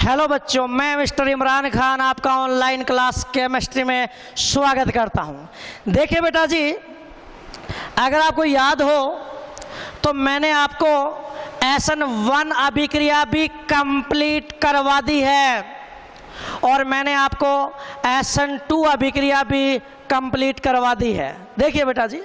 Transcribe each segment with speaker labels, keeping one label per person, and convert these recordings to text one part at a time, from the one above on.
Speaker 1: Hello बच्चों, मैं mister Imran Khan आपका ऑनलाइन क्लास केमिस्ट्री में स्वागत करता हूं। देखिए बेटा जी, अगर आपको याद हो तो मैंने आपको SN1 अभिक्रिया भी कंप्लीट करवा दी है और मैंने आपको SN2 अभिक्रिया भी कंप्लीट करवा दी है। देखिए बेटा जी,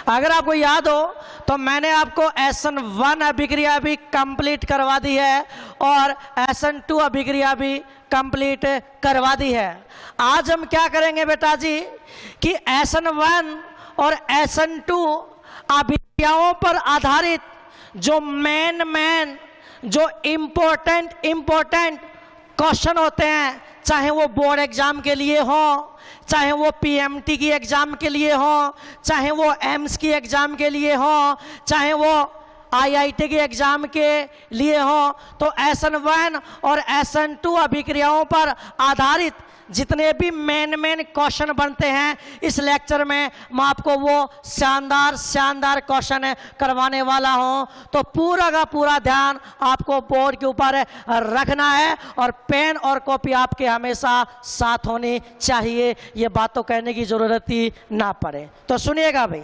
Speaker 1: अगर आपको याद हो तो मैंने आपको SN1 अभिक्रिया भी कंप्लीट करवा दी है और SN2 अभिक्रिया भी कंप्लीट करवा दी है। आज हम क्या करेंगे बेटा जी कि SN1 और SN2 अभिक्रियाओं पर आधारित जो मेन जो इम्पोर्टेंट क्वेश्चन होते हैं, चाहे वो बोर्ड एग्जाम के लिए हो, चाहे वो PMT की एग्जाम के लिए हो, चाहे वो एम्स की एग्जाम के लिए हो, चाहे वो IIT की एग्जाम के लिए हो, तो SN1 और SN2 अभिक्रियाओं पर आधारित जितने भी मेन क्वेश्चन बनते हैं इस लेक्चर में मैं आपको वो शानदार क्वेश्चन करवाने वाला हूं। तो पूरा का पूरा ध्यान आपको बोर्ड के ऊपर रखना है और पेन और कॉपी आपके हमेशा साथ होनी चाहिए। ये बात तो कहने की जरूरत ही ना पड़े। तो सुनिएगा भाई,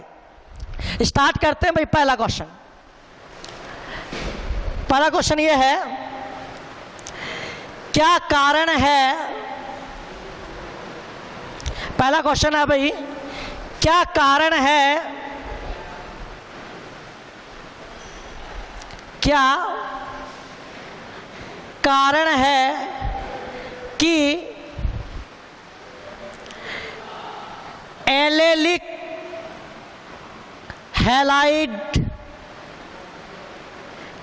Speaker 1: स्टार्ट करते हैं भाई। पहला क्वेश्चन ये है, क्या कारण है, पहला क्वेश्चन है भाई, क्या कारण है, क्या कारण है कि एलेलिक हैलाइड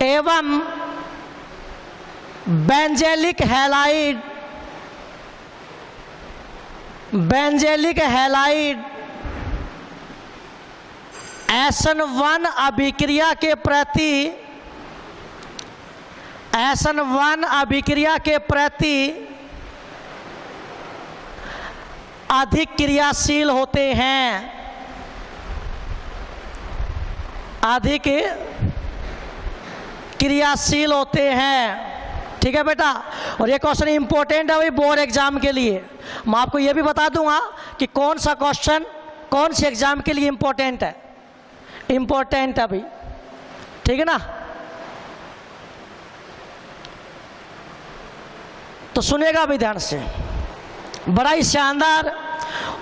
Speaker 1: एवं बेंजेलिक हैलाइड SN1 अभिक्रिया के प्रति अधिक क्रियाशील होते हैं, अधिक क्रियाशील होते हैं। ठीक है बेटा, और ये क्वेश्चन इंपॉर्टेंट है भाई बोर्ड एग्जाम के लिए। मैं आपको ये भी बता दूंगा कि कौन सा क्वेश्चन कौन सी एग्जाम के लिए इंपॉर्टेंट है भाई। ठीक है ना, तो सुनेगा भी ध्यान से। बड़ा ही शानदार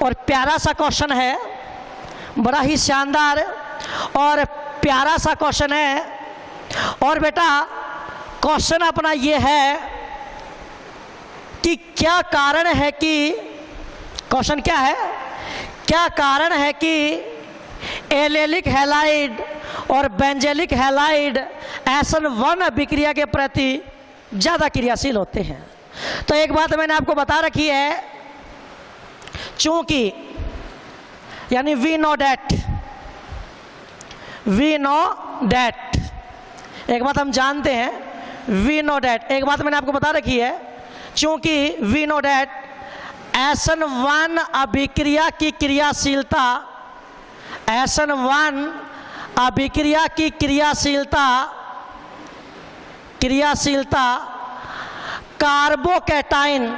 Speaker 1: और प्यारा सा क्वेश्चन है, बड़ा ही शानदार और प्यारा सा क्वेश्चन है। और बेटा क्वेश्चन अपना ये है कि क्या कारण है कि, क्वेश्चन क्या है, क्या कारण है कि एलेलिक हैलाइड और बेंजेलिक हैलाइड SN1 अभिक्रिया के प्रति ज़्यादा क्रियाशील होते हैं। तो एक बात मैंने आपको बता रखी है, चूंकि यानी वी नो दैट, एक बात हम जानते हैं, वी नो डैट, एक बात मैंने आपको बता रखी है, चूंकि वी नो डैट SN1 अभिक्रिया की क्रियाशीलता, SN1 अभिक्रिया की क्रियाशीलता कार्बोकैटाइन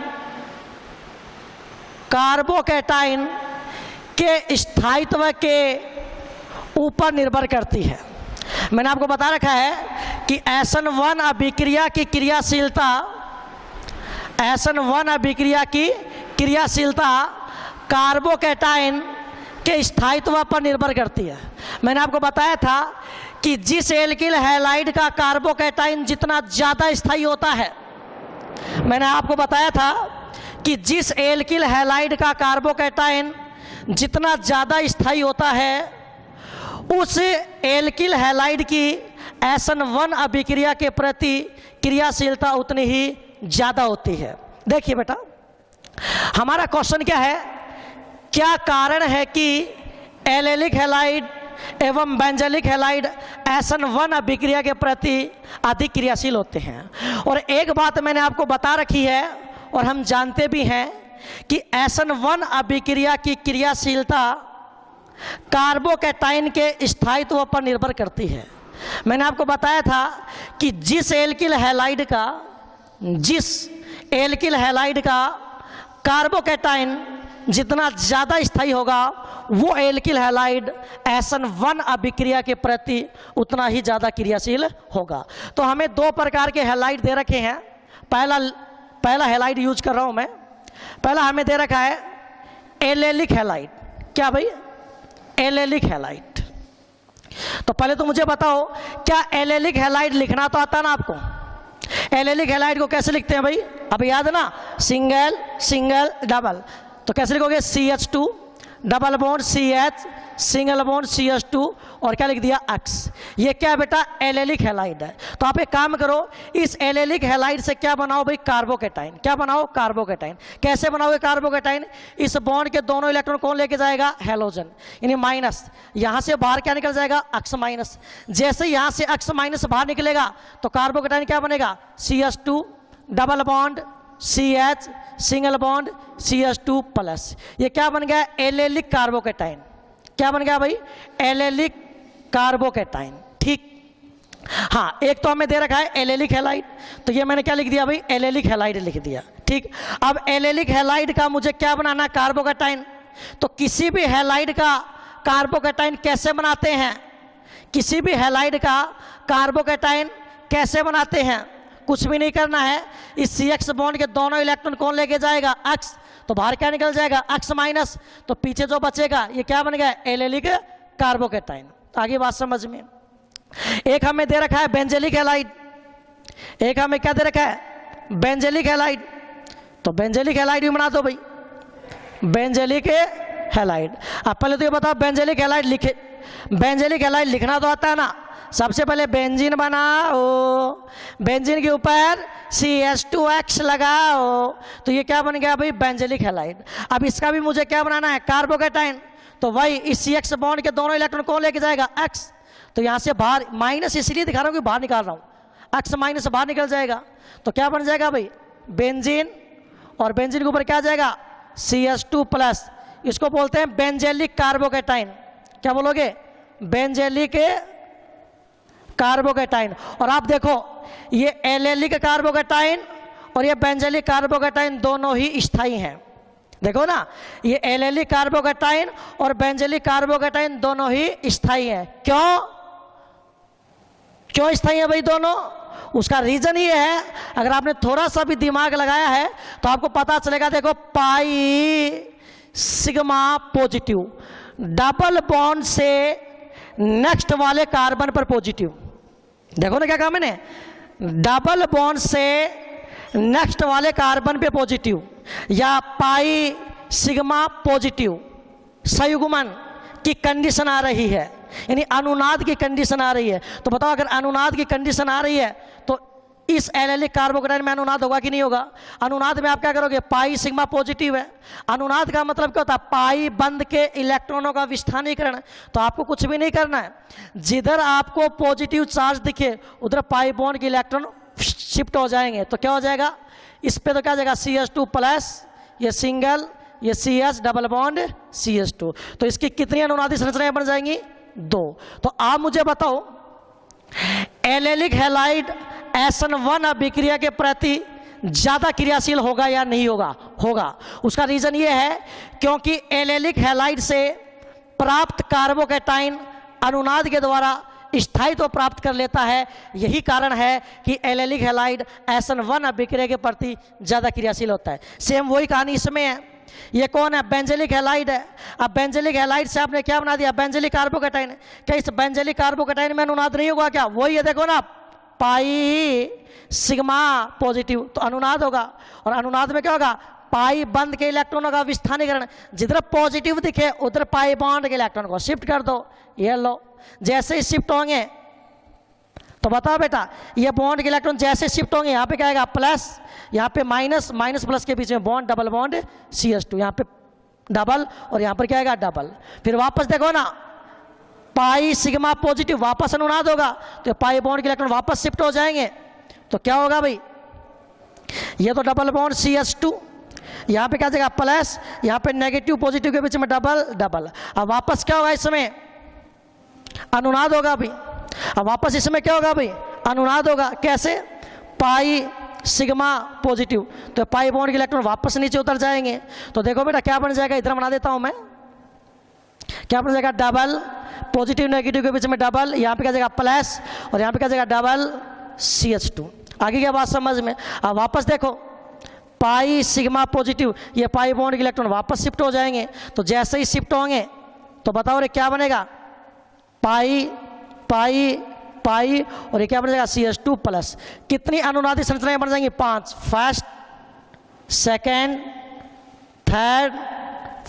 Speaker 1: के स्थायित्व के ऊपर निर्भर करती है। मैंने आपको बता रखा है कि SN1 अभिक्रिया की क्रियाशीलता कार्बोकैटाइन के स्थायित्व पर निर्भर करती है। मैंने आपको बताया था कि जिस एल्किल हैलाइड का कार्बोकैटाइन जितना ज़्यादा स्थायी होता है, मैंने आपको बताया था कि जिस एल्किल हैलाइड का कार्बोकैटाइन जितना ज़्यादा स्थायी होता है, उस एल्किल हैलाइड की SN1 अभिक्रिया के प्रति क्रियाशीलता उतनी ही ज़्यादा होती है। देखिए बेटा, हमारा क्वेश्चन क्या है, क्या कारण है कि एलेलिक हैलाइड एवं बेंजेलिक हैलाइड SN1 अभिक्रिया के प्रति अधिक क्रियाशील होते हैं। और एक बात मैंने आपको बता रखी है और हम जानते भी हैं कि SN1 अभिक्रिया की क्रियाशीलता कार्बोकैटाइन के स्थायित्व पर निर्भर करती है। मैंने आपको बताया था कि जिस एल्किल हैलाइड का जिस एल्किल हैलाइड का कार्बोकैटाइन जितना ज़्यादा स्थायी होगा वो एल्किल हैलाइड SN1 अभिक्रिया के प्रति उतना ही ज़्यादा क्रियाशील होगा। तो हमें दो प्रकार के हैलाइड दे रखे हैं। पहला हैलाइड यूज कर रहा हूँ मैं। पहला हमें दे रखा है एलेलिक हैलाइड। क्या भाई? Allylic halide. तो पहले तो मुझे बताओ, क्या एलेलिक हैलाइड लिखना तो आता ना आपको? एलेलिक हैलाइड को कैसे लिखते हैं भाई? अब याद है ना, सिंगल सिंगल डबल। तो कैसे लिखोगे? CH2 double bond CH single bond CH2 और क्या लिख दिया? X। ये क्या बेटा? एलेलिक हैलाइड है। तो आप एक काम करो, इस एलेलिक हैलाइड से क्या बनाओ भाई? कार्बोकैटाइन। क्या बनाओ? कार्बोकैटाइन। कैसे बनाओगे कार्बोकैटाइन? इस बॉन्ड के दोनों इलेक्ट्रॉन कौन लेके जाएगा? हैलोजन, यानी माइनस। यहां से बाहर क्या निकल जाएगा? X minus. जैसे यहां से X माइनस बाहर निकलेगा तो कार्बोकैटाइन क्या बनेगा? CH2 double bond CH single bond CH2 plus. ये क्या बन गया? Allylic carbocation. क्या बन गया भाई? Allylic carbocation. ठीक। हाँ, एक तो हमें दे रखा है एलेलिक हैलाइड, तो ये मैंने क्या लिख दिया भाई? एलेलिक हैलाइड लिख दिया। ठीक। अब एलेलिक हैलाइड का मुझे क्या बनाना? कार्बोकैटाइन। तो किसी भी हैलाइड का कार्बोकैटाइन कैसे बनाते हैं? किसी भी हैलाइड का कार्बोकैटाइन कैसे बनाते हैं? कुछ भी नहीं करना है। इस CX बॉन्ड के दोनों इलेक्ट्रॉन कौन लेके जाएगा? X। तो बाहर क्या निकल जाएगा? X minus. तो पीछे जो बचेगा ये क्या बन गया? Allylic carbocation. आगे बात समझ में। एक हमें दे रखा है बेंजेलिक हैलाइड। एक हमें क्या दे रखा है? बेंजेलिक हैलाइड। तो बेंजेलिक हैलाइड भी बना दो भाई, बेंजेलिक हैलाइड। अब पहले तो ये बताओ, बेंजेलिक हैलाइड लिखे, बेंजेलिक हैलाइड लिखना तो आता है ना? सबसे पहले बेंजीन बनाओ, बेंजीन के ऊपर CH2X लगाओ, तो ये क्या बन गया भाई? बेंजेलिक हैलाइड। अब इसका भी मुझे क्या बनाना है? कार्बोकैटाइन। तो भाई इस CX बॉन्ड के दोनों इलेक्ट्रॉन कौन लेके जाएगा? X। तो यहां से बाहर माइनस इसलिए दिखा रहा हूं कि बाहर निकाल रहा हूं, X माइनस बाहर निकल जाएगा। तो क्या बन जाएगा भाई? बेंजीन, और बेंजीन के ऊपर क्या जाएगा? CH2 plus. इसको बोलते हैं बेंजेलिक कार्बोकैटाइन। क्या बोलोगे? बेंजेलिक कार्बोकैटाइन। और आप देखो, ये एलेलिक कार्बोकैटाइन और ये बेंजेलिक कार्बोकैटाइन दोनों ही स्थायी हैं। देखो ना, ये एलेलिक कार्बोकैटाइन और बेंजेलिक कार्बोकैटाइन दोनों ही स्थायी हैं। क्यों? क्यों स्थायी है भाई दोनों? उसका रीजन ये है, अगर आपने थोड़ा सा भी दिमाग लगाया है तो आपको पता चलेगा। देखो, pi sigma positive, double bond से नेक्स्ट वाले कार्बन पर पॉजिटिव। देखो ना क्या कहा मैंने? डबल बॉन्ड से नेक्स्ट वाले कार्बन पे पॉजिटिव, या पाई सिग्मा पॉजिटिव संयुग्मन की कंडीशन आ रही है, यानी अनुनाद की कंडीशन आ रही है। तो बताओ, अगर अनुनाद की कंडीशन आ रही है तो इस एलेलिक कार्बोकैटाइन में अनुनाद होगा कि नहीं होगा? अनुनाद में आप क्या करोगे? पाई सिग्मा पॉजिटिव है। अनुनाद का मतलब क्या होता है? पाई बंद के इलेक्ट्रॉनों का विस्थानीकरण। तो आपको कुछ भी नहीं करना है, जिधर आपको पॉजिटिव चार्ज दिखे उधर पाई बॉन्ड के इलेक्ट्रॉन शिफ्ट हो जाएंगे। तो क्या हो जाएगा? इस पे तो क्या जाएगा? CH2 प्लस, ये सिंगल, ये CH डबल बॉन्ड CH2। तो इसकी कितनी अनुनादी संरचनाएं बन जाएंगी? 2। तो आप मुझे बताओ, एलेलिक हैलाइड SN1 अभिक्रिया के प्रति ज्यादा क्रियाशील होगा या नहीं होगा? होगा। उसका रीजन ये है क्योंकि एलेलिक हैलाइड से प्राप्त कार्बोकैटाइन अनुनाद के द्वारा स्थायित्व प्राप्त कर लेता है। यही कारण है कि एलेलिक हैलाइड SN1 अभिक्रिया के प्रति ज्यादा क्रियाशील होता है। सेम वही कहानी इसमें है। ये कौन है? बेंजेलिक हैलाइड है। अब बेंजेलिक हैलाइड से आपने क्या बना दिया? बेंजेलिक कार्बोकैटाइन। क्या इस बेंजेलिक कार्बोकैटाइन में अनुनाद नहीं होगा क्या? वही है, देखो ना, पाई सिग्मा पॉजिटिव, तो अनुनाद होगा। और अनुनाद में क्या होगा? पाई बंद के इलेक्ट्रॉनों का विस्थानीकरण। जिधर पॉजिटिव दिखे उधर पाई बॉन्ड के इलेक्ट्रॉन को शिफ्ट कर दो। ये लो, जैसे ही शिफ्ट होंगे तो बताओ बेटा, ये बॉन्ड के इलेक्ट्रॉन जैसे शिफ्ट होंगे, यहाँ पे क्या आएगा? प्लस, यहाँ पे माइनस, माइनस प्लस के बीच में बॉन्ड, डबल बॉन्ड CH2, यहाँ पे डबल और यहाँ पर क्या आएगा? डबल। फिर वापस देखो ना, पाई सिग्मा पॉजिटिव, वापस अनुनाद होगा तो पाई बॉन्ड के इलेक्ट्रॉन वापस शिफ्ट हो जाएंगे। तो क्या होगा भाई? ये तो डबल बॉन्ड CH2, यहाँ पे क्या जाएगा? प्लस, यहाँ पे नेगेटिव पॉजिटिव के बीच में डबल डबल। अब वापस क्या होगा? इसमें अनुनाद होगा भाई। अब वापस इसमें क्या होगा भाई? अनुनाद होगा। कैसे? पाई सिग्मा पॉजिटिव, तो पाई बॉन्ड के इलेक्ट्रॉन वापस नीचे उतर जाएंगे। तो देखो बेटा क्या बन जाएगा, इधर बना देता हूं मैं, क्या बन जाएगा, डबल, पॉजिटिव नेगेटिव के बीच में डबल, यहाँ पे क्या जाएगा प्लस, और यहाँ पे क्या जाएगा डबल CH2। आगे क्या बात समझ में। अब वापस देखो, पाई सिग्मा पॉजिटिव, ये पाई बॉन्ड के इलेक्ट्रॉन वापस शिफ्ट हो जाएंगे। तो जैसे ही शिफ्ट होंगे तो बताओ रे क्या बनेगा, पाई पाई पाई, और ये क्या बन जाएगा CH2 प्लस। कितनी अनुनादी संरचनाएं बन जाएंगी, 5, फर्स्ट, सेकेंड, थर्ड,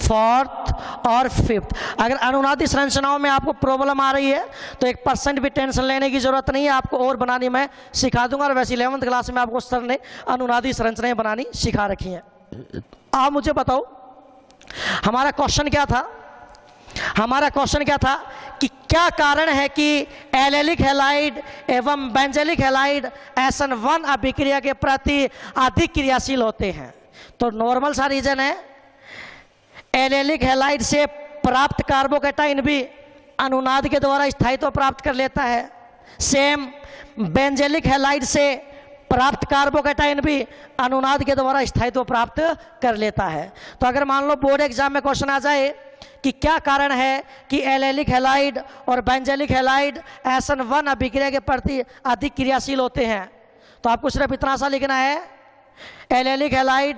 Speaker 1: फोर्थ और फिफ्थ। अगर अनुनादी संरचनाओं में आपको प्रॉब्लम आ रही है तो 1% भी टेंशन लेने की जरूरत नहीं है, आपको और बनानी मैं सिखा दूंगा। और वैसे 11th क्लास में आपको सर ने अनुनादी संरचनाएं बनानी सिखा रखी हैं। आप मुझे बताओ हमारा क्वेश्चन क्या था, हमारा क्वेश्चन क्या था कि क्या कारण है कि एलेलिक हैलाइड एवं बेंजेलिक हैलाइड SN1 अभिक्रिया के प्रति अधिक क्रियाशील होते हैं। तो नॉर्मल सा रीजन है, एलेलिक हैलाइड से प्राप्त कार्बोकैटाइन भी अनुनाद के द्वारा स्थायित्व प्राप्त कर लेता है। सेम बेंजेलिक हैलाइड से प्राप्त कार्बोकैटाइन भी अनुनाद के द्वारा स्थायित्व प्राप्त कर लेता है। तो अगर मान लो बोर्ड एग्जाम में क्वेश्चन आ जाए कि क्या कारण है कि एलेलिक हैलाइड और बेंजेलिक हैलाइड SN1 अभिक्रिया के प्रति अधिक क्रियाशील होते हैं, तो आपको सिर्फ इतना सा लिखना है, एलेलिक हैलाइड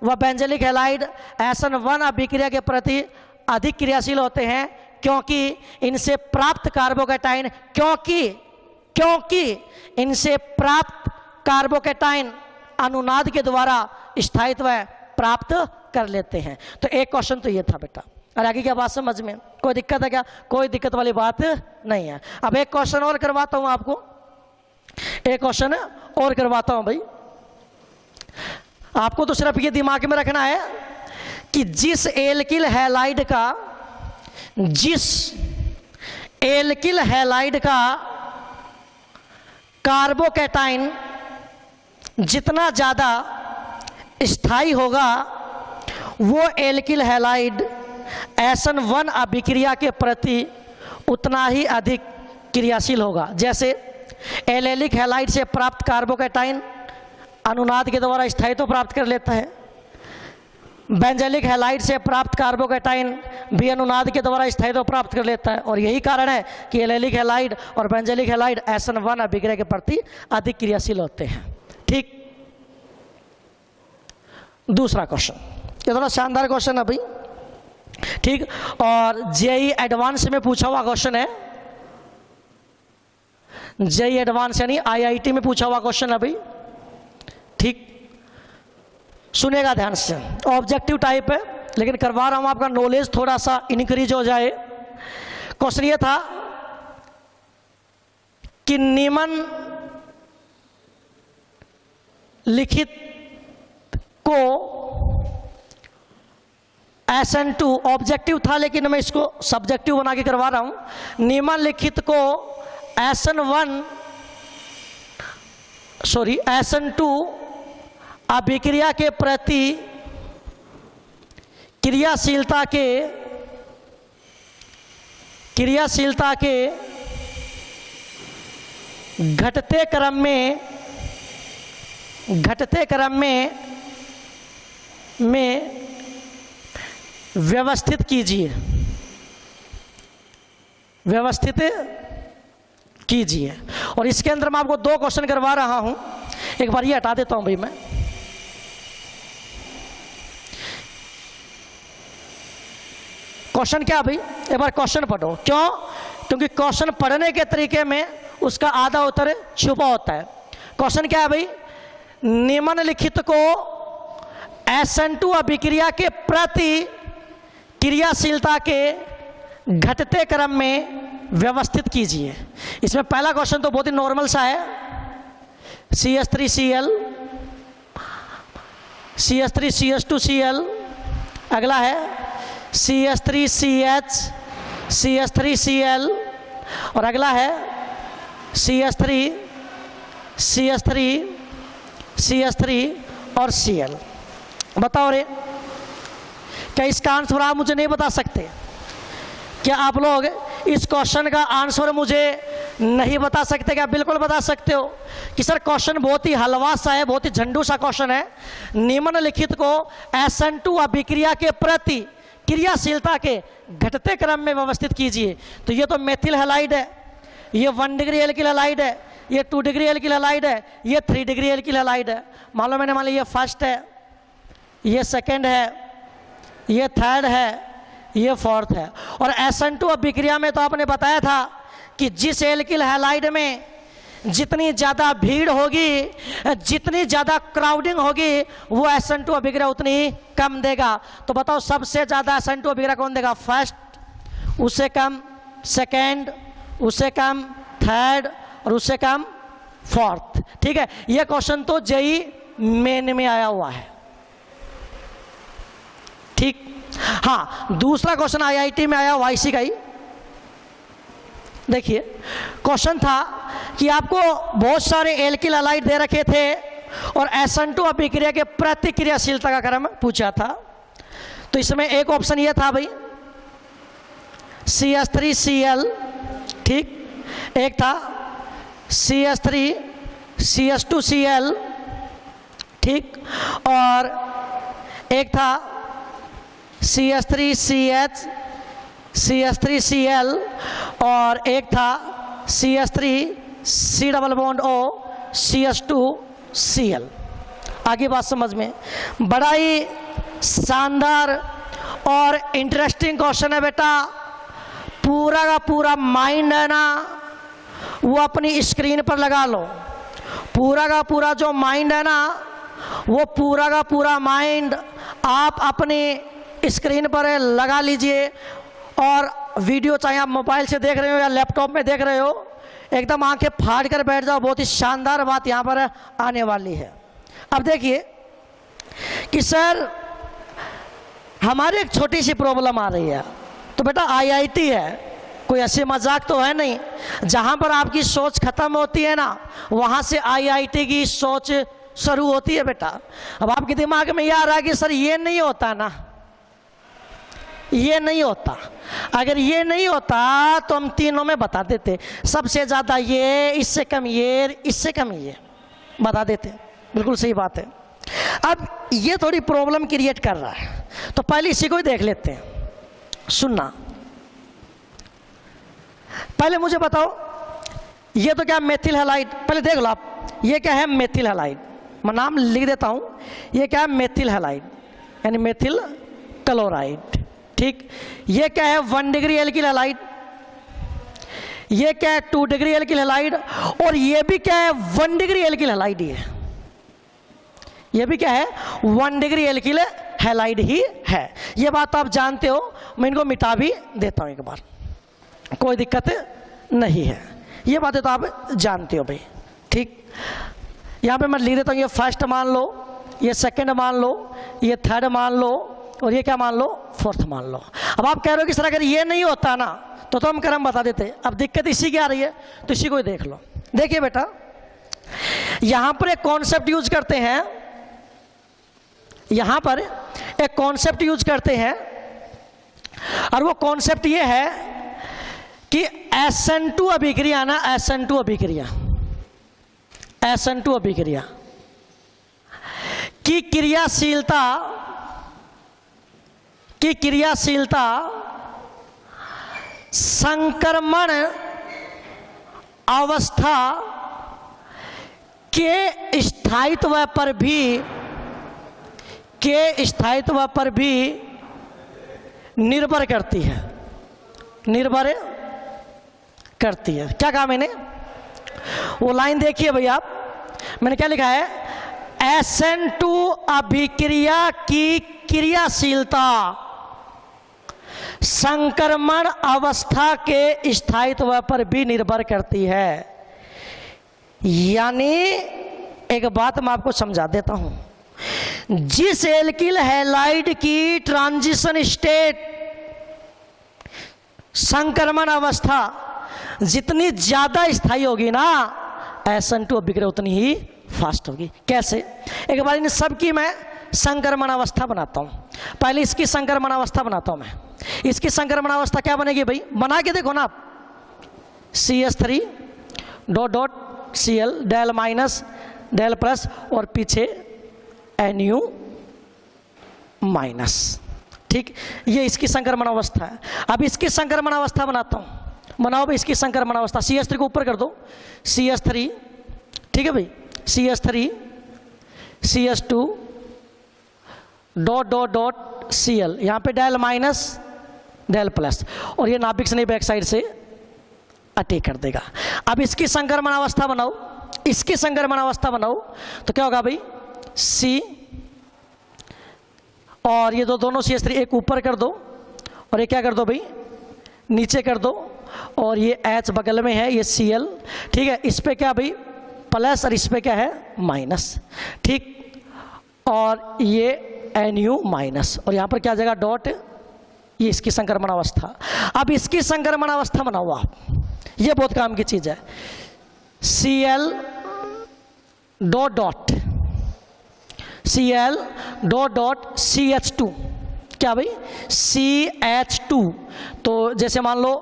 Speaker 1: व बेंजेलिक हैलाइड SN1 अभिक्रिया के प्रति अधिक क्रियाशील होते हैं क्योंकि इनसे प्राप्त कार्बोकैटाइन क्योंकि इनसे प्राप्त कार्बोकैटाइन अनुनाद के द्वारा स्थायित्व प्राप्त कर लेते हैं। तो एक क्वेश्चन तो ये था बेटा। और आगे क्या बात समझ में, कोई दिक्कत है क्या? कोई दिक्कत वाली बात नहीं है। अब एक क्वेश्चन और करवाता हूं आपको, एक क्वेश्चन और करवाता हूं भाई। आपको तो सिर्फ ये दिमाग में रखना है कि जिस एल्किल हैलाइड का कार्बोकैटाइन जितना ज़्यादा स्थायी होगा वो एल्किल हैलाइड SN1 अभिक्रिया के प्रति उतना ही अधिक क्रियाशील होगा। जैसे एलेलिक हैलाइड से प्राप्त कार्बोकैटाइन अनुनाद के द्वारा स्थायित्व प्राप्त कर लेता है, बेंजेलिक हैलाइड से प्राप्त कार्बोकैटाइन भी अनुनाद के द्वारा स्थायित्व प्राप्त कर लेता है। और यही कारण है कि एलेलिक हैलाइड और बेंजेलिक हैलाइड SN1 अभिक्रिया के प्रति अधिक क्रियाशील होते हैं। ठीक, दूसरा क्वेश्चन, ये थोड़ा शानदार क्वेश्चन है भाई। ठीक, और JEE एडवांस में पूछा हुआ क्वेश्चन है, JEE एडवांस यानी IIT में पूछा हुआ क्वेश्चन है भाई। ठीक, सुनेगा ध्यान से, ऑब्जेक्टिव टाइप है लेकिन करवा रहा हूं आपका नॉलेज थोड़ा सा इंक्रीज हो जाए। क्वेश्चन ये था कि निम्न लिखित को SN2, ऑब्जेक्टिव था लेकिन मैं इसको सब्जेक्टिव बना के करवा रहा हूं। निम्नलिखित को SN2 अभिक्रिया के प्रति क्रियाशीलता के घटते क्रम में व्यवस्थित कीजिए। और इसके अंदर मैं आपको 2 क्वेश्चन करवा रहा हूं। एक बार ये हटा देता हूं भाई मैं। क्वेश्चन क्या भाई, एक बार क्वेश्चन पढ़ो। क्यों? क्योंकि क्वेश्चन पढ़ने के तरीके में उसका आधा उत्तर छुपा होता है। क्वेश्चन क्या है भाई, निम्नलिखित को SN2 अभिक्रिया के प्रति क्रियाशीलता के घटते क्रम में व्यवस्थित कीजिए। इसमें पहला क्वेश्चन तो बहुत ही नॉर्मल सा है, CH3Cl, CH3CH2Cl। अगला है CH3CH, CH3Cl, और अगला है CH3 और Cl। बताओ रे, क्या इसका आंसर आप मुझे नहीं बता सकते? क्या आप लोग इस क्वेश्चन का आंसर मुझे नहीं बता सकते क्या? बिल्कुल बता सकते हो कि सर क्वेश्चन बहुत ही हलवा सा है, बहुत ही झंडू सा क्वेश्चन है। निम्नलिखित को SN2 अभिक्रिया के प्रति क्रियाशीलता के घटते क्रम में व्यवस्थित कीजिए। तो ये तो मेथिल हैलाइड है, ये 1 डिग्री एल्किल हैलाइड है, ये 2 डिग्री एल्किल हैलाइड है, ये 3 डिग्री एल्किल हैलाइड है। मान लो ये फर्स्ट है, ये सेकंड है, ये थर्ड है, ये फोर्थ है। और SN2 अभिक्रिया में तो आपने बताया था कि जिस एल्किल हैलाइड में जितनी ज़्यादा भीड़ होगी, जितनी ज़्यादा क्राउडिंग होगी, वो SN2 अभिक्रिया उतनी ही कम देगा। तो बताओ सबसे ज़्यादा SN2 अभिक्रिया कौन देगा? फर्स्ट, उससे कम सेकेंड, उससे कम थर्ड और उससे कम फोर्थ। ठीक है, ये क्वेश्चन तो जेई मेन में आया हुआ है। ठीक, हाँ, दूसरा क्वेश्चन IIT में आया हुआ इसी का ही। देखिए क्वेश्चन था कि आपको बहुत सारे एल्किल हैलाइड दे रखे थे और SN2 अभिक्रिया के प्रतिक्रियाशीलता का क्रम पूछा था। तो इसमें एक ऑप्शन ये था भाई CH3Cl, ठीक, एक था CH3CH2Cl, ठीक, और एक था CH3CH CH3Cl और एक था CH3C double bond O CH2Cl। आगे बात समझ में, बड़ा ही शानदार और इंटरेस्टिंग क्वेश्चन है बेटा। पूरा का पूरा माइंड है ना, वो अपनी स्क्रीन पर लगा लो। पूरा का पूरा जो माइंड है ना, वो पूरा का पूरा माइंड आप अपनी स्क्रीन पर लगा लीजिए। और वीडियो चाहे आप मोबाइल से देख रहे हो या लैपटॉप में देख रहे हो, एकदम आंखें फाड़ कर बैठ जाओ। बहुत ही शानदार बात यहाँ पर आने वाली है। अब देखिए कि सर हमारी एक छोटी सी प्रॉब्लम आ रही है। तो बेटा IIT है, कोई ऐसे मजाक तो है नहीं। जहाँ पर आपकी सोच खत्म होती है ना, वहाँ से IIT की सोच शुरू होती है बेटा। अब आपके दिमाग में यह आ रहा है कि सर ये नहीं होता ना, ये नहीं होता। अगर ये नहीं होता तो हम तीनों में बता देते, सबसे ज़्यादा ये, इससे कम ये, इससे कम ये बता देते। बिल्कुल सही बात है। अब ये थोड़ी प्रॉब्लम क्रिएट कर रहा है, तो पहले इसी को ही देख लेते हैं। सुनना, पहले मुझे बताओ ये तो क्या मेथिल हैलाइड, पहले देख लो आप, ये क्या है? Methyl halide. मैं नाम लिख देता हूं, ये क्या है? मेथिल हैलाइड यानी मेथिल क्लोराइड, ठीक। ये क्या है? 1 डिग्री एल्किल हैलाइड। ये क्या है? 2 डिग्री एल्किल हैलाइड। और ये भी क्या है? 1 डिग्री एल्किल हैलाइड ही है। ये भी क्या है? 1 डिग्री एल्किल हैलाइड ही है। ये बात आप जानते हो, मैं इनको मिटा भी देता हूं एक बार, कोई दिक्कत नहीं है। ये बातें तो आप जानते हो भाई, ठीक। यहाँ पे मैं लिख देता हूँ, ये फर्स्ट मान लो, ये सेकंड मान लो, ये थर्ड मान लो, और ये क्या मान लो? फोर्थ मान लो। अब आप कह रहे हो कि सर अगर ये नहीं होता ना तो हम क्रम बता देते। अब दिक्कत इसी की आ रही है, तो इसी को ही देख लो। देखिए बेटा, यहां पर एक कॉन्सेप्ट यूज करते हैं, यहां पर एक कॉन्सेप्ट यूज करते हैं, और वो कॉन्सेप्ट ये है कि SN2 अभिक्रिया ना, SN2 अभिक्रिया, SN2 अभिक्रिया की क्रियाशीलता संक्रमण अवस्था के स्थायित्व पर भी निर्भर करती है। क्या कहा मैंने? वो लाइन देखिए भैया, मैंने क्या लिखा है? SN2 अभिक्रिया की क्रियाशीलता संक्रमण अवस्था के स्थायित्व पर भी निर्भर करती है। यानी एक बात मैं आपको समझा देता हूं, जिस एल्किल हैलाइड की ट्रांजिशन स्टेट, संक्रमण अवस्था जितनी ज्यादा स्थायी होगी ना, SN2 अभिक्रिया उतनी ही फास्ट होगी। कैसे? एक बार इन सब की मैं संक्रमण अवस्था बनाता हूं। पहले इसकी संक्रमण अवस्था बनाता हूं मैं। इसकी संक्रमण अवस्था क्या बनेगी भाई, बना के देखो ना आप, CH3 dot dot Cl del minus del plus और पीछे Nu माइनस। ठीक, ये इसकी संक्रमण अवस्था है। अब इसकी संक्रमण अवस्था बनाता हूं, बनाओ भाई इसकी संक्रमण अवस्था। CH3 को ऊपर कर दो, CH3, ठीक है भाई, CH3 CH2 dot dot dot Cl, यहाँ पे डेल माइनस डेल प्लस और ये नाभिक से नहीं बैक साइड से अटैक कर देगा। अब इसकी संक्रमण अवस्था बनाओ, इसकी संक्रमण अवस्था बनाओ तो क्या होगा भाई, C और ये दोनों CH3 एक ऊपर कर दो और ये क्या कर दो भाई, नीचे कर दो और ये H बगल में है, ये Cl, ठीक है, इस पे क्या भाई प्लस और इस पे क्या है माइनस, ठीक, और ये Nu माइनस और यहाँ पर क्या आ जाएगा डॉट, ये इसकी संक्रमण अवस्था। अब इसकी संक्रमण अवस्था बनाओ आप, ये बहुत काम की चीज है। Cl dot dot Cl dot dot CH2, क्या भाई CH2, तो जैसे मान लो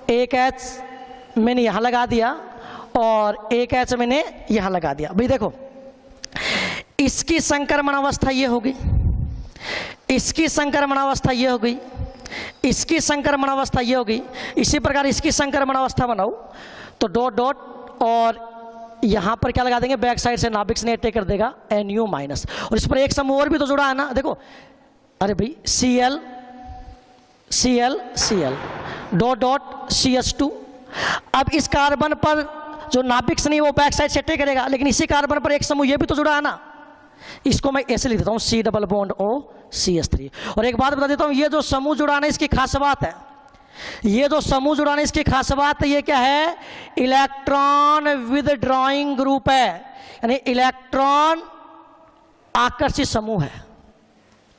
Speaker 1: एक H मैंने यहाँ लगा दिया और एक H मैंने यहाँ लगा दिया। भाई देखो इसकी संक्रमण अवस्था ये होगी, इसकी संक्रमण अवस्था ये हो गई, इसकी संक्रमण अवस्था ये हो गई। इसी प्रकार इसकी संक्रमण अवस्था बनाओ तो डॉट डॉट और यहाँ पर क्या लगा देंगे, बैक साइड से नाभिक से अटैक कर देगा Nu माइनस और इस पर एक समूह और भी तो जुड़ा है ना, देखो, अरे भाई Cl Cl Cl dot dot CH2। अब इस कार्बन पर जो नाभिक से नहीं वो बैक साइड से अटैक करेगा, लेकिन इसी कार्बन पर एक समूह ये भी तो जुड़ा है ना, इसको मैं ऐसे लिख देता हूँ C double bond O CH3। और एक बात बता देता हूँ, ये जो समूह जुड़ाना इसकी खास बात है, ये जो समूह जुड़ाना इसकी खास बात है, ये क्या है, इलेक्ट्रॉन विदड्रॉइंग ग्रुप है, यानी इलेक्ट्रॉन आकर्षित समूह है।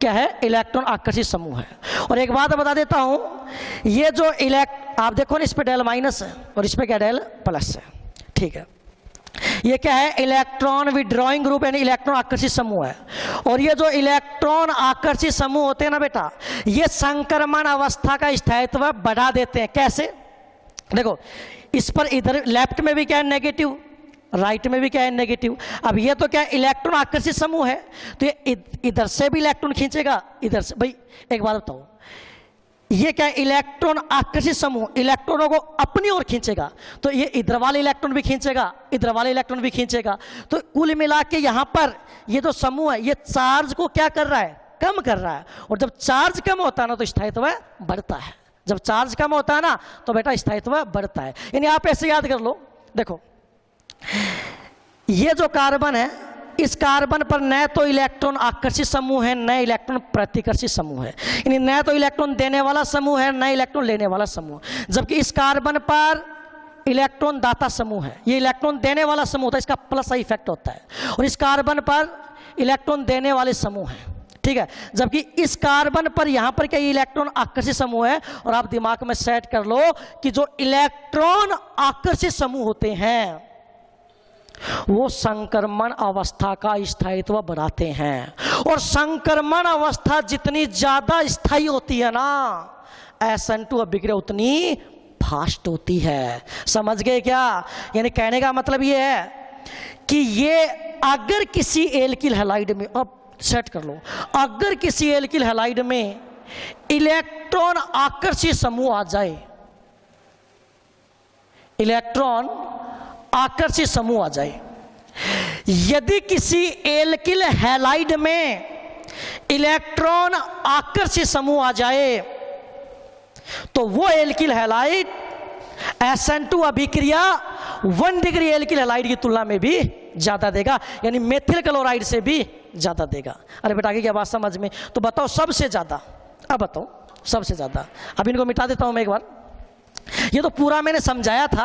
Speaker 1: क्या है, इलेक्ट्रॉन आकर्षित समूह है। और एक बात बता देता हूं, ये जो आप देखो ना, इस पे डेल माइनस है और इस पे क्या डेल प्लस है, ठीक है, ये क्या है, इलेक्ट्रॉन विड्रॉइंग ग्रुप यानी इलेक्ट्रॉन आकर्षित समूह है। और ये जो इलेक्ट्रॉन आकर्षित समूह होते हैं ना बेटा, ये संक्रमण अवस्था का स्थायित्व बढ़ा देते हैं। कैसे, देखो इस पर इधर लेफ्ट में भी क्या है नेगेटिव, राइट में भी क्या है नेगेटिव। अब ये तो क्या इलेक्ट्रॉन आकर्षित समूह है, तो ये इधर से भी इलेक्ट्रॉन खींचेगा, इधर से। भाई एक बात बताओ, ये क्या है, इलेक्ट्रॉन आकर्षित समूह इलेक्ट्रॉनों को अपनी ओर खींचेगा, तो ये इधर वाले इलेक्ट्रॉन भी खींचेगा, इधर वाले इलेक्ट्रॉन भी खींचेगा। तो कुल मिला के यहाँ पर ये जो समूह है ये चार्ज को क्या कर रहा है, कम कर रहा है। और जब चार्ज कम होता है ना तो स्थायित्व बढ़ता है, जब चार्ज कम होता है ना तो बेटा स्थायित्व बढ़ता है। यानी आप ऐसे याद कर लो, देखो ये जो कार्बन है, इस कार्बन पर न तो इलेक्ट्रॉन आकर्षित समूह है, न इलेक्ट्रॉन प्रतिकर्षित समूह है, यानी न तो इलेक्ट्रॉन देने वाला समूह है, न इलेक्ट्रॉन लेने वाला समूह। जबकि इस कार्बन पर इलेक्ट्रॉन दाता समूह है, ये इलेक्ट्रॉन देने वाला समूह होता है, इसका प्लस इफेक्ट होता है। और इस कार्बन पर इलेक्ट्रॉन देने वाले समूह है, ठीक है। जबकि इस कार्बन पर यहाँ पर क्या इलेक्ट्रॉन आकर्षित समूह है। और आप दिमाग में सेट कर लो कि जो इलेक्ट्रॉन आकर्षित समूह होते हैं वो संक्रमण अवस्था का स्थायित्व बढ़ाते हैं। और संक्रमण अवस्था जितनी ज्यादा स्थायी होती है ना, SN2 अभिक्रिया उतनी फास्ट होती है। समझ गए क्या? यानी कहने का मतलब ये है कि ये अगर किसी एल्किल हैलाइड में, अब सेट कर लो, अगर किसी एल्किल हैलाइड में इलेक्ट्रॉन आकर्षित समूह आ जाए, इलेक्ट्रॉन आकर्षित समूह आ जाए, यदि किसी एल्किल हैलाइड में इलेक्ट्रॉन आकर्षित समूह आ जाए तो वो एल्किल हैलाइड SN2 अभिक्रिया 1 डिग्री एल्किल हैलाइड की तुलना में भी ज्यादा देगा, यानी मेथिल क्लोराइड से भी ज्यादा देगा। अरे बेटा क्या बात समझ में? तो बताओ सबसे ज्यादा, अब बताओ सबसे ज्यादा। अब इनको मिटा देता हूं मैं एक बार, ये तो पूरा मैंने समझाया था,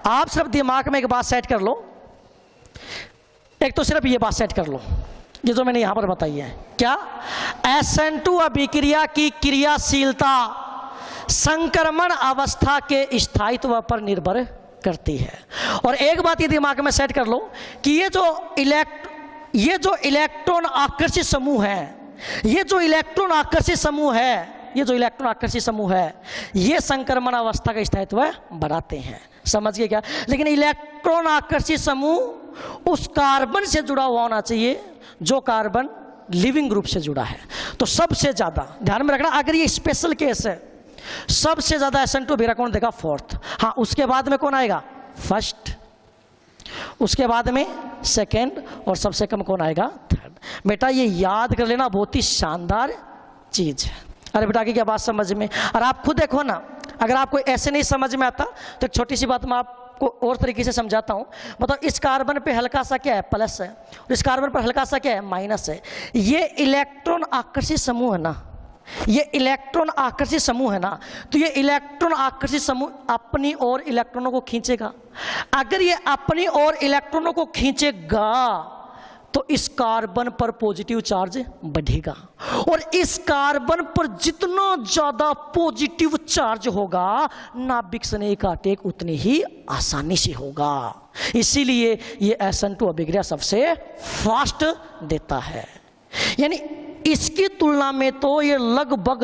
Speaker 1: आप सिर्फ दिमाग में एक बात सेट कर लो, एक तो सिर्फ ये बात सेट कर लो, ये जो मैंने यहां पर बताई है। क्या? SN2 अभिक्रिया की क्रियाशीलता संक्रमण अवस्था के स्थायित्व पर निर्भर करती है। और एक बात ये दिमाग में सेट कर लो कि ये जो इलेक्ट्रॉन आकर्षित समूह है, ये जो इलेक्ट्रॉन आकर्षित समूह है ये जो इलेक्ट्रॉन आकर्षी समूह है ये संक्रमण अवस्था का स्थायित्व बढ़ाते हैं। समझ गए क्या? लेकिन इलेक्ट्रॉन आकर्षी समूह उस कार्बन से जुड़ा हुआ होना चाहिए जो कार्बन लिविंग ग्रुप से जुड़ा है। तो सबसे ज्यादा ध्यान में रखना, अगर ये स्पेशल केस है, सबसे ज्यादा SN2 बिखरा कौन देगा? फोर्थ। हाँ, उसके बाद में कौन आएगा? फर्स्ट, उसके बाद में सेकेंड, और सबसे कम कौन आएगा? थर्ड। बेटा ये याद कर लेना, बहुत ही शानदार चीज है। अरे बेटा की क्या बात समझ में? और आप खुद देखो ना, अगर आपको ऐसे नहीं समझ में आता तो एक छोटी सी बात मैं आपको और तरीके से समझाता हूं। मतलब इस कार्बन पे हल्का सा क्या है? प्लस है, और इस कार्बन पर हल्का सा क्या है? माइनस है। ये इलेक्ट्रॉन आकर्षी समूह है ना, ये इलेक्ट्रॉन आकर्षी समूह है ना, तो ये इलेक्ट्रॉन आकर्षी समूह अपनी ओर इलेक्ट्रॉनों को खींचेगा। अगर ये अपनी ओर इलेक्ट्रॉनों को खींचेगा तो इस कार्बन पर पॉजिटिव चार्ज बढ़ेगा, और इस कार्बन पर जितना ज्यादा पॉजिटिव चार्ज होगा नाभिक स्नेह का अटैक उतनी ही आसानी से होगा। इसीलिए ये SN2 अभिक्रिया सबसे फास्ट देता है। यानी इसकी तुलना में तो ये लगभग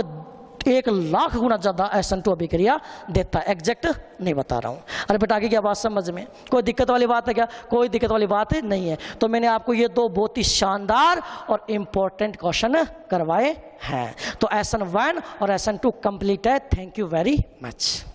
Speaker 1: 1,00,000 गुना ज्यादा SN2 अभिक्रिया देता है। एग्जैक्ट नहीं बता रहा हूं। अरे बेटा की क्या बात समझ में? कोई दिक्कत वाली बात है क्या? कोई दिक्कत वाली बात नहीं है। तो मैंने आपको ये दो बहुत ही शानदार और इंपॉर्टेंट क्वेश्चन करवाए हैं। तो SN1 और SN2 कंप्लीट है। Thank you very much.